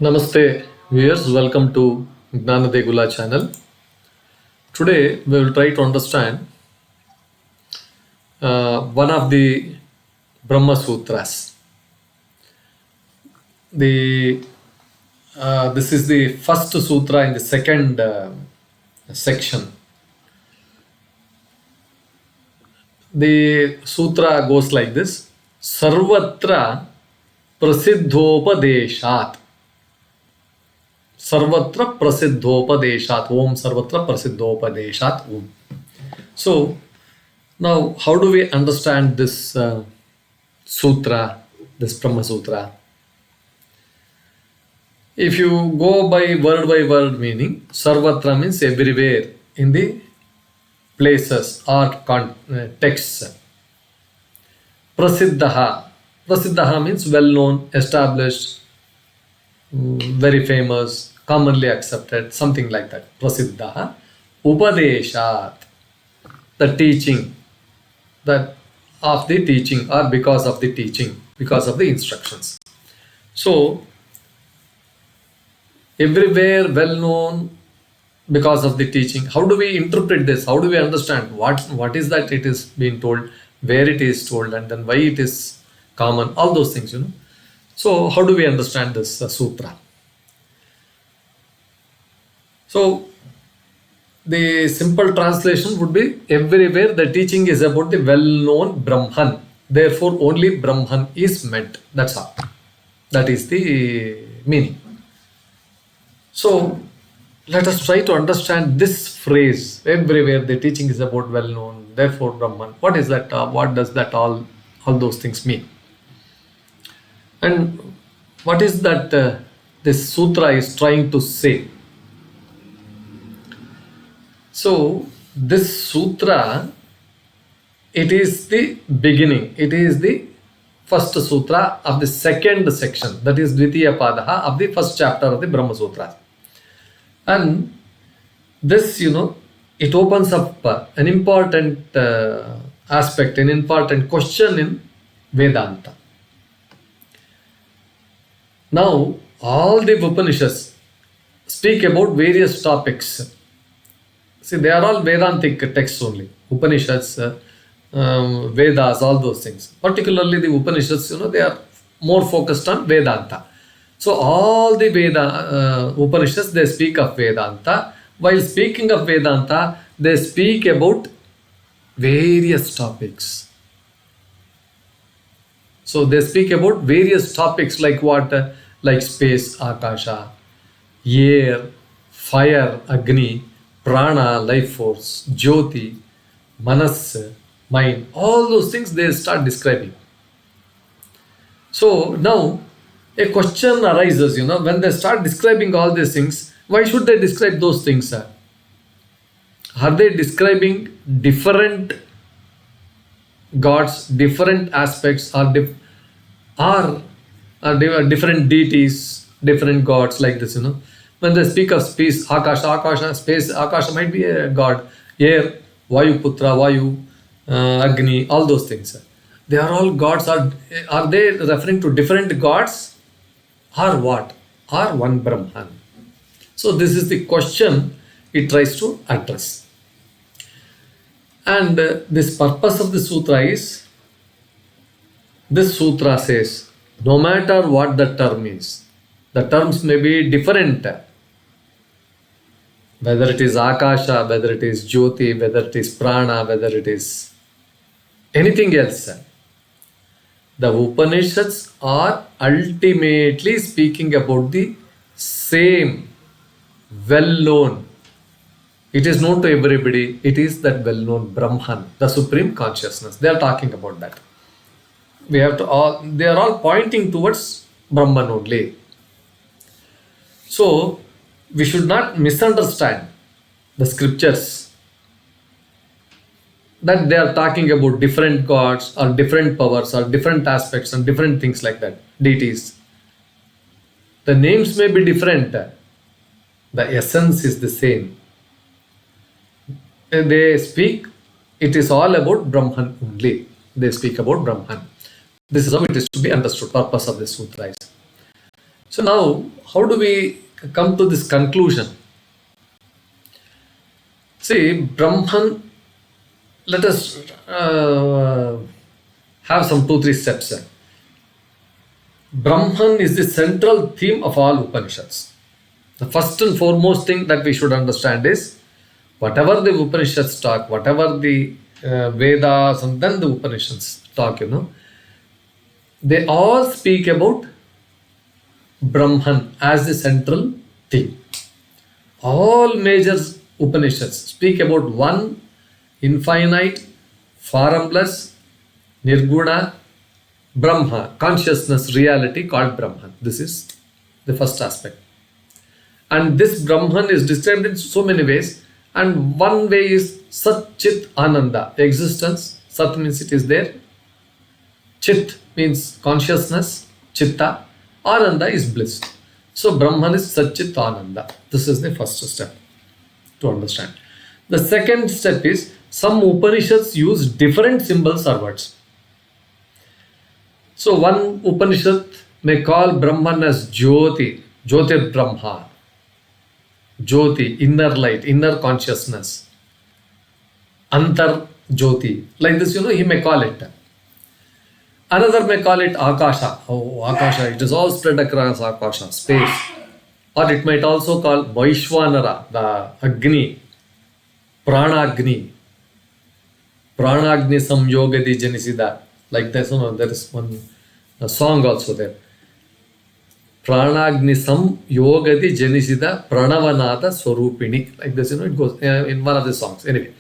Namaste viewers, welcome to Gnanadegula channel. Today we will try to understand one of the Brahma Sutras. This is the first sutra in the second section. The sutra goes like this: Sarvatra Prasiddhopadeshat. Sarvatra Prasiddhopadeshat. Om Sarvatra Prasiddhopadeshat. Om. So, now how do we understand this sutra, this Brahma Sutra? If you go by word meaning, Sarvatra means everywhere in the places or texts. Prasiddha means well-known, established, very famous, commonly accepted, something like that. Prasiddha. Upadeshāt, the teaching, that of the teaching or because of the teaching, because of the instructions. So, everywhere well-known because of the teaching. How do we interpret this? How do we understand what is that it is being told, where it is told, and then why it is common, all those things, So, how do we understand this sutra? So, the simple translation would be, everywhere the teaching is about the well-known Brahman. Therefore, only Brahman is meant. That's all. That is the meaning. So, let us try to understand this phrase, everywhere the teaching is about well-known, therefore Brahman. What is that? What does that all those things mean? And what is that this sutra is trying to say? So, this sutra, it is the beginning. It is the first sutra of the second section. That is Dvitīya Pādah of the first chapter of the Brahma Sutra. And this, it opens up an important aspect, an important question in Vedanta. Now, all the Upanishads speak about various topics. See, they are all Vedantic texts only. Upanishads, Vedas, all those things. Particularly the Upanishads, they are more focused on Vedanta. So, all the Upanishads, they speak of Vedanta. While speaking of Vedanta, they speak about various topics. So, they speak about various topics like what? Like space, Akasha, air, fire, Agni, Prana, life force, Jyoti, Manas, mind. All those things they start describing. So, now a question arises, when they start describing all these things, why should they describe those things? Are they describing different gods, different aspects, or different deities, different gods like this, When they speak of space, Akasha, space, Akasha might be a god, air, Vayu Putra, Vayu, Agni, all those things. They are all gods. Are they referring to different gods? Or what? Or one Brahman? So this is the question it tries to address. And this purpose of the sutra is, this sutra says, no matter what the term is, the terms may be different. Whether it is Akasha, whether it is Jyoti, whether it is Prana, whether it is anything else. The Upanishads are ultimately speaking about the same well-known. It is known to everybody. It is that well-known Brahman, the supreme consciousness. They are talking about that. They are all pointing towards Brahman only. So, we should not misunderstand the scriptures that they are talking about different gods or different powers or different aspects and different things like that, deities. The names may be different. The essence is the same. They speak, it is all about Brahman only. They speak about Brahman. This is how it is to be understood, purpose of this sutra is. So now, how do we come to this conclusion? See, Brahman, let us have some 2-3 steps here. Brahman is the central theme of all Upanishads. The first and foremost thing that we should understand is, whatever the Upanishads talk, whatever the Vedas and then the Upanishads talk, they all speak about Brahman as the central theme. All major Upanishads speak about one infinite, formless, nirguna, Brahma, consciousness, reality called Brahman. This is the first aspect. And this Brahman is described in so many ways. And one way is Sat Chit Ananda, existence. Sat means it is there. Chit means consciousness. Chitta. Ananda is bliss. So Brahman is Sat Chit Ananda. This is the first step to understand. The second step is, some Upanishads use different symbols or words. So one Upanishad may call Brahman as Jyoti, Jyotir Brahma. Jyoti, inner light, inner consciousness. Antar Jyoti. Like this, he may call it. Another may call it Akasha. Oh, Akasha, it is all spread across Akasha, space. Or it might also call Vaishwanara, the Agni, Prana-Agni. Prana-Agni Samyogadi Janisida. Like this, there is one song also there. Prana-Agni Samyogadi Janisida Pranavanada Swarupini. Like this, it goes in one of the songs. Anyway.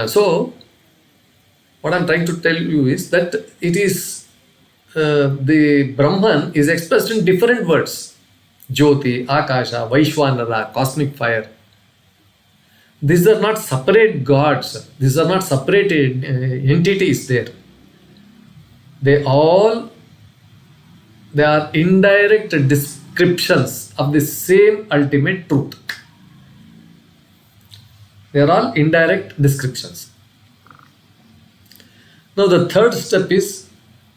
So, what I am trying to tell you is that it is, the Brahman is expressed in different words. Jyoti, Akasha, Vaishwanara, cosmic fire. These are not separate gods. These are not separate entities there. They are indirect descriptions of the same ultimate truth. They are all indirect descriptions. Now the third step is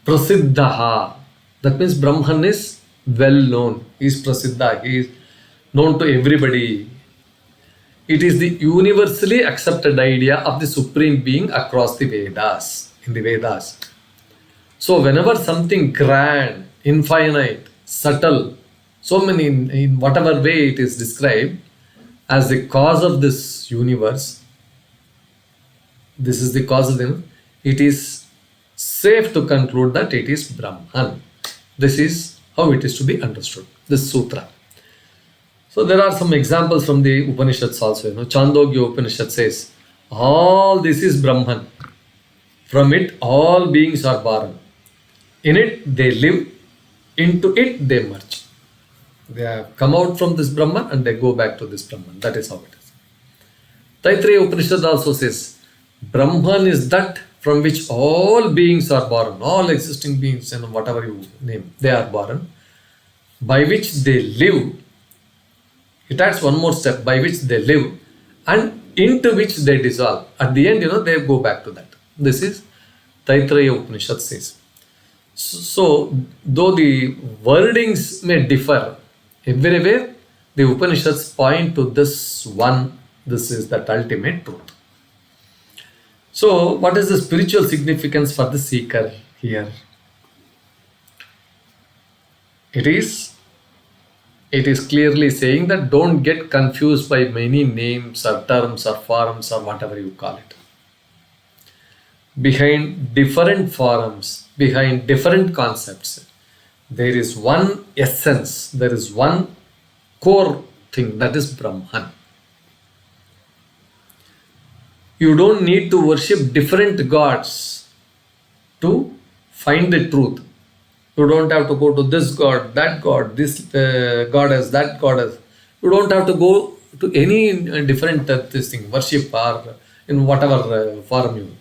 Prasiddha. That means Brahman is well known. He is Prasiddha. He is known to everybody. It is the universally accepted idea of the Supreme Being across the Vedas, in the Vedas. So whenever something grand, infinite, subtle, so many, in whatever way it is described as the cause of this universe, this is the cause of them, it is safe to conclude that it is Brahman. This is how it is to be understood, this sutra. So there are some examples from the Upanishads also. Chandogya Upanishad says, all this is Brahman. From it all beings are born. In it they live, into it they merge. They have come out from this Brahman and they go back to this Brahman. That is how it is. Taittiriya Upanishad also says, Brahman is that from which all beings are born, all existing beings, and whatever you name, they are born, by which they live. It adds one more step, by which they live and into which they dissolve. At the end, they go back to that. This is Taittiriya Upanishad says. So, though the wordings may differ, everywhere the Upanishads point to this one, this is that ultimate truth. So, what is the spiritual significance for the seeker here? It is clearly saying that don't get confused by many names or terms or forms or whatever you call it. Behind different forms, behind different concepts, there is one essence, there is one core thing, that is Brahman. You don't need to worship different gods to find the truth. You don't have to go to this god, that god, this goddess, that goddess. You don't have to go to any different this thing, worship or in whatever form you.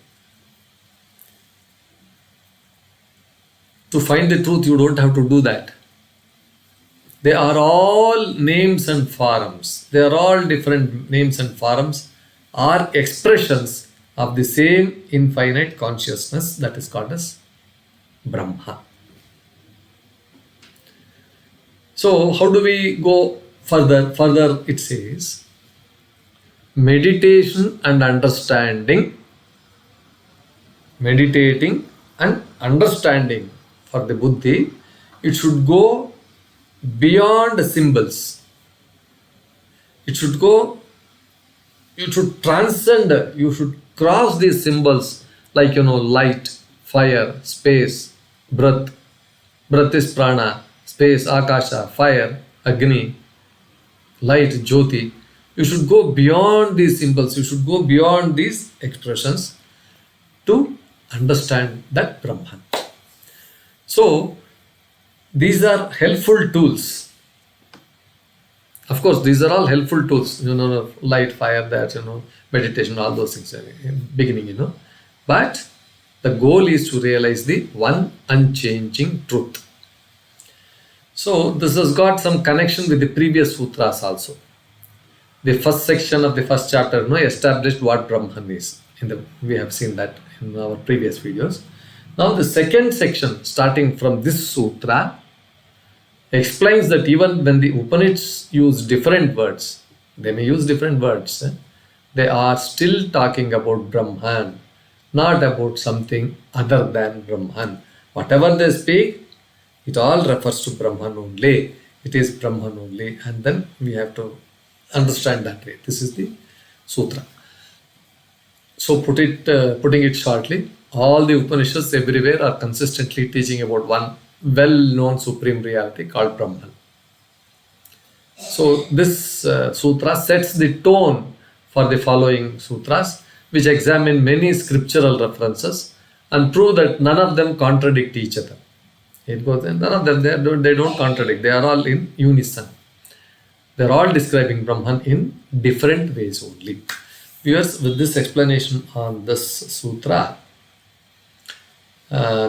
To find the truth, you don't have to do that. They are all names and forms. They are all different names and forms, are expressions of the same infinite consciousness that is called as Brahma. So how do we go further? Further it says, meditation and understanding, meditating and understanding for the buddhi, it should go beyond symbols. It should go, you should transcend, you should cross these symbols like, light, fire, space, breath. Breath is prana, space, akasha, fire, agni, light, jyoti. You should go beyond these symbols, you should go beyond these expressions to understand that Brahman. So, these are helpful tools. Of course, these are all helpful tools, light, fire, that, meditation, all those things in beginning, But the goal is to realize the one unchanging truth. So, this has got some connection with the previous sutras also. The first section of the first chapter established what Brahman is. We have seen that in our previous videos. Now, the second section, starting from this sutra, explains that even when the Upanishads use different words, they may use different words, they are still talking about Brahman, not about something other than Brahman. Whatever they speak, it all refers to Brahman only. It is Brahman only, and then we have to understand that way. This is the sutra. So putting it shortly, all the Upanishads everywhere are consistently teaching about one well-known supreme reality called Brahman. So this sutra sets the tone for the following sutras, which examine many scriptural references and prove that none of them contradict each other. It goes, and none of them, they don't contradict. They are all in unison. They are all describing Brahman in different ways only. Viewers, with this explanation on this sutra,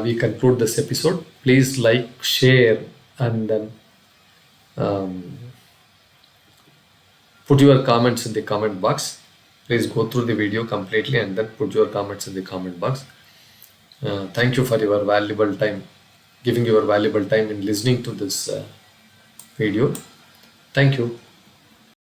we conclude this episode. Please like, share, and then put your comments in the comment box. Please go through the video completely and then put your comments in the comment box. Thank you for your valuable time, giving your valuable time in listening to this video. Thank you.